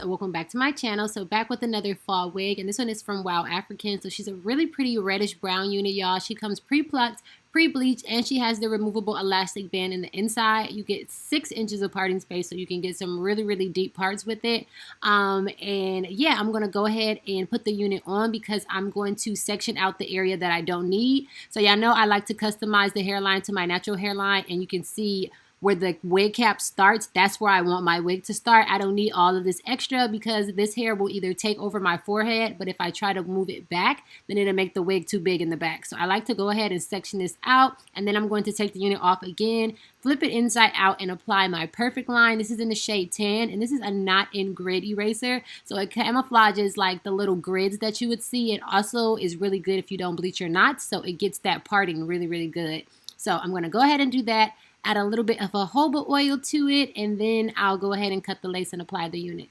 welcome back to my channel. So back with another fall wig, and this one is from WowAfrican. So she's a really pretty reddish brown unit, y'all. She comes pre-plucked, pre-bleached, and she has the removable elastic band in the inside. You get 6 inches of parting space, so you can get some really deep parts with it. And yeah, I'm gonna go ahead and put the unit on because I'm going to section out the area that I don't need. So y'all know I like to customize the hairline to my natural hairline, and you can see where the wig cap starts, that's where I want my wig to start. I don't need all of this extra because this hair will either take over my forehead, but if I try to move it back, then it'll make the wig too big in the back. So I like to go ahead and section this out, and then I'm going to take the unit off again, flip it inside out, and apply my perfect line. This is in the shade Tan, and this is a not in grid eraser. So it camouflages like the little grids that you would see. It also is really good if you don't bleach your knots, so it gets that parting really good. So I'm gonna go ahead and do that. Add a little bit of jojoba oil to it, and then I'll go ahead and cut the lace and apply the unit.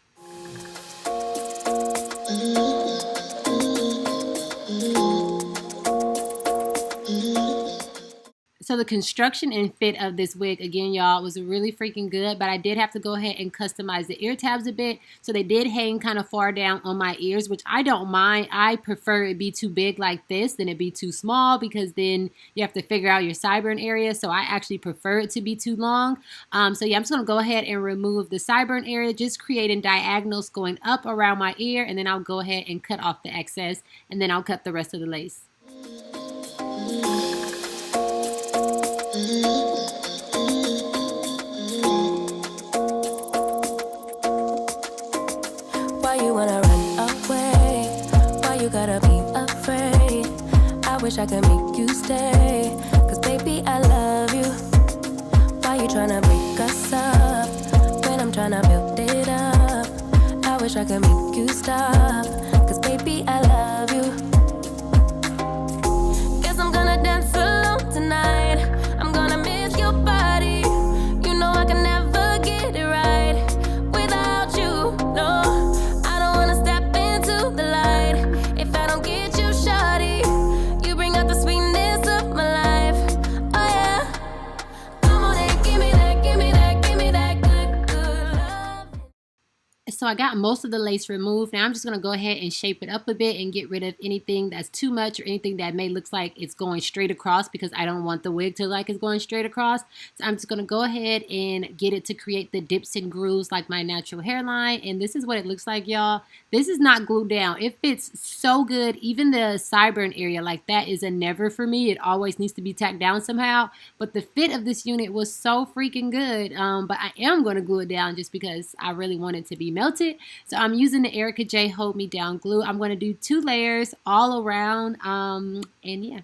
So the construction and fit of this wig, again, y'all, was really freaking good, but I did have to go ahead and customize the ear tabs a bit. So they did hang kind of far down on my ears, which I don't mind. I prefer it be too big like this than it be too small, because then you have to figure out your sideburn area. So I actually prefer it to be too long. So yeah, I'm just gonna go ahead and remove the sideburn area, just creating diagonals going up around my ear, and then I'll go ahead and cut off the excess, and then I'll cut the rest of the lace. Why you wanna run away? Why you gotta be afraid? I wish I could make you stay, 'cause baby I love you. Why you tryna break us up when I'm tryna build it up? I wish I could make you stop, 'cause baby I love you. Guess I'm gonna dance alone tonight. I'm gonna miss your body. You know I can never get it right without you. No, I don't wanna step into the light if I don't get you, shawty. You bring out the sweetness of my life. Oh yeah. Come on and give me that, give me that, give me that good love. So I got most of the lace removed. Now I'm just gonna go ahead and shape it up a bit and get rid of anything that's too much or anything that may look like it's going straight across, because I don't want the wig to like it's going straight across. So I'm just gonna go ahead and get it to create the dips and grooves like my natural hairline. And this is what it looks like, y'all. This is not glued down. It fits so good. Even the sideburn area, like that is a never for me. It always needs to be tacked down somehow. But the fit of this unit was so freaking good. But I am gonna glue it down just because I really want it to be melted. So I'm using the 𝐃𝐢𝐬𝐿 Hold Me Down glue. I'm going to do 2 layers all around, and yeah.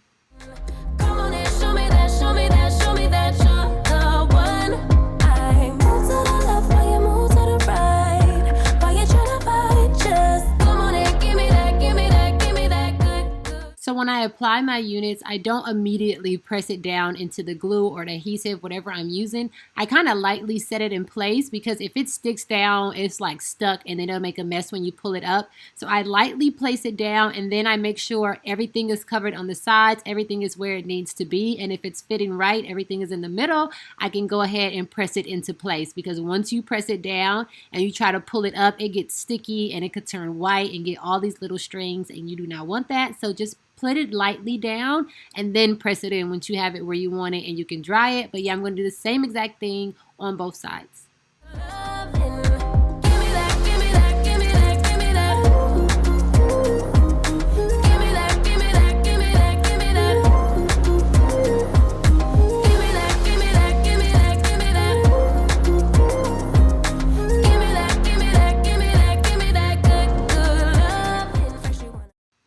Come on and show me that, show me that, show me that you're the one. I move to the left while you move to the right. While you tryna fight, just come on and give me that, give me that, give me that good. So when I apply my units, I don't immediately press it down into the glue or the adhesive, whatever I'm using. I kind of lightly set it in place, because if it sticks down, it's like stuck and then it'll make a mess when you pull it up. So I lightly place it down, and then I make sure everything is covered on the sides, everything is where it needs to be. And if it's fitting right, everything is in the middle, I can go ahead and press it into place, because once you press it down and you try to pull it up, it gets sticky and it could turn white and get all these little strings, and you do not want that. So just put it lightly down and then press it in once you have it where you want it, and you can dry it. But yeah, I'm going to do the same exact thing on both sides.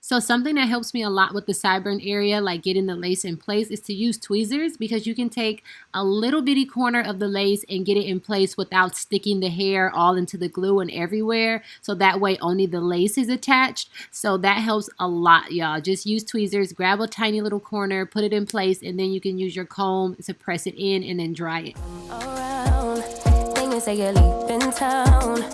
So something that helps me a lot with the sideburn area, like getting the lace in place, is to use tweezers, because you can take a little bitty corner of the lace and get it in place without sticking the hair all into the glue and everywhere. So that way only the lace is attached. So that helps a lot, y'all. Just use tweezers, grab a tiny little corner, put it in place, and then you can use your comb to press it in and then dry it. Around, then you say you're leaving town.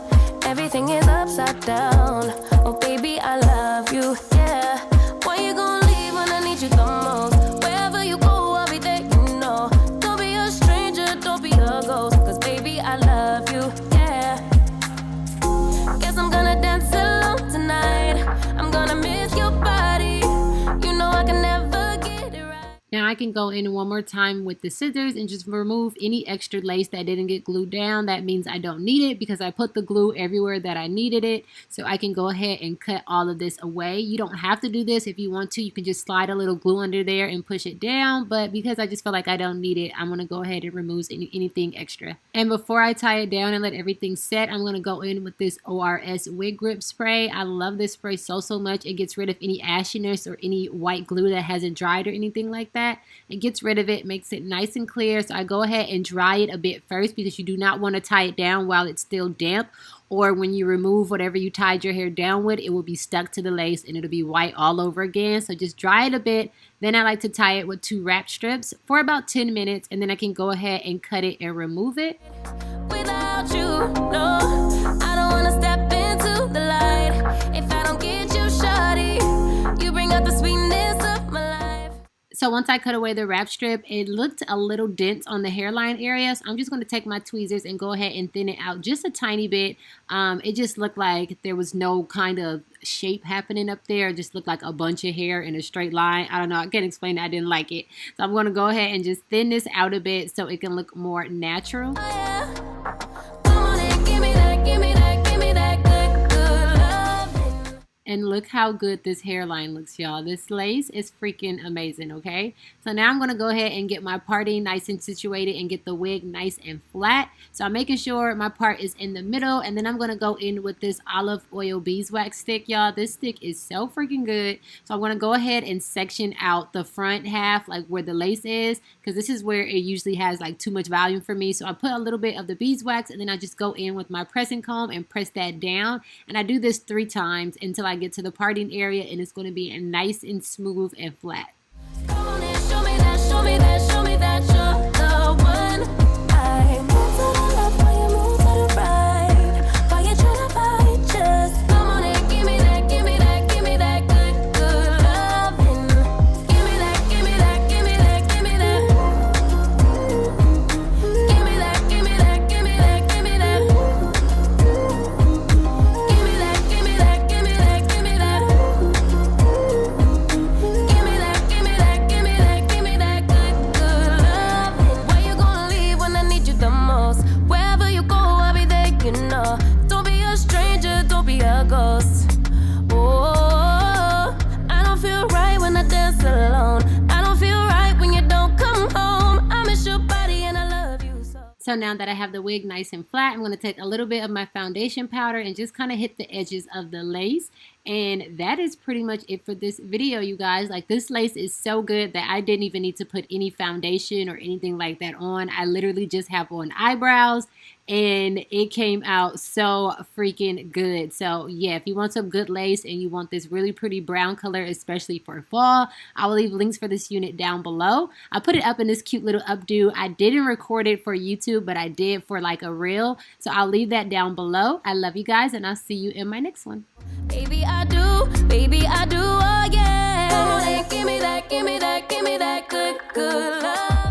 Everything is upside down. Oh baby, I love you, yeah. Why you gonna leave when I need you the most? Wherever you go, I'll be there, you know. Don't be a stranger, don't be a ghost, 'cause baby, I love you, yeah. Guess I'm I can go in one more time with the scissors and just remove any extra lace that didn't get glued down. That means I don't need it because I put the glue everywhere that I needed it. So I can go ahead and cut all of this away. You don't have to do this. If you want to, you can just slide a little glue under there and push it down. But because I just feel like I don't need it, I'm going to go ahead and remove anything extra. And before I tie it down and let everything set, I'm going to go in with this ORS wig grip spray. I love this spray so much. It gets rid of any ashiness or any white glue that hasn't dried or anything like that. It gets rid of it, makes it nice and clear. So I go ahead and dry it a bit first because you do not want to tie it down while it's still damp, or when you remove whatever you tied your hair down with, it will be stuck to the lace and it'll be white all over again. So just dry it a bit. Then I like to tie it with 2 wrap strips for about 10 minutes, and then I can go ahead and cut it and remove it. Without you, no, I don't want to step into the light. If I don't get you, shawty, you bring out the sweetness of my life. So once I cut away the wrap strip, it looked a little dense on the hairline area. So I'm just going to take my tweezers and go ahead and thin it out just a tiny bit. It just looked like there was no kind of shape happening up there. It just looked like a bunch of hair in a straight line. I don't know. I can't explain it. I didn't like it. So I'm going to go ahead and just thin this out a bit so it can look more natural. Oh, yeah. Come on and give me that, give me that, give me that good loving. And look how good this hairline looks, y'all. This lace is freaking amazing, okay? So now I'm going to go ahead and get my parting nice and situated and get the wig nice and flat. So I'm making sure my part is in the middle, and then I'm going to go in with this olive oil beeswax stick, y'all. This stick is so freaking good. So I'm going to go ahead and section out the front half, like where the lace is, because this is where it usually has like too much volume for me. So I put a little bit of the beeswax, and then I just go in with my pressing comb and press that down. And I do this 3 times until I get to the parting area, and it's going to be nice and smooth and flat. Come on and show me that, show me that, show me that you're the one. I move to the left while you move to the right. While you tryna fight, just come on and give me that, give me that, give me that good loving. Give me that, give me that, give me that, give me that. Give me that, give me that, give me that, give me that. Give me that, give me that, give me that, give me that. Give me that, give me that, give me that, give me that good loving. Where you gonna leave when I need you the most? Wherever you go, I'll be there, you know. Don't be a stranger, don't be a ghost. Oh, I don't feel right when I dance alone. I don't feel right when you don't come home. I miss your body and I love you so. So now that I have the wig nice and flat, I'm going to take a little bit of my foundation powder and just kind of hit the edges of the lace. And that is pretty much it for this video, you guys. Like, this lace is so good that I didn't even need to put any foundation or anything like that on. I literally just have on eyebrows, and it came out so freaking good. So yeah, if you want some good lace and you want this really pretty brown color, especially for fall, I will leave links for this unit down below. I put it up in this cute little updo. I didn't record it for YouTube, but I did for like a reel. So I'll leave that down below. I love you guys, and I'll see you in my next one. Baby, I do, oh yeah. Come on and give me that, give me that, give me that good love.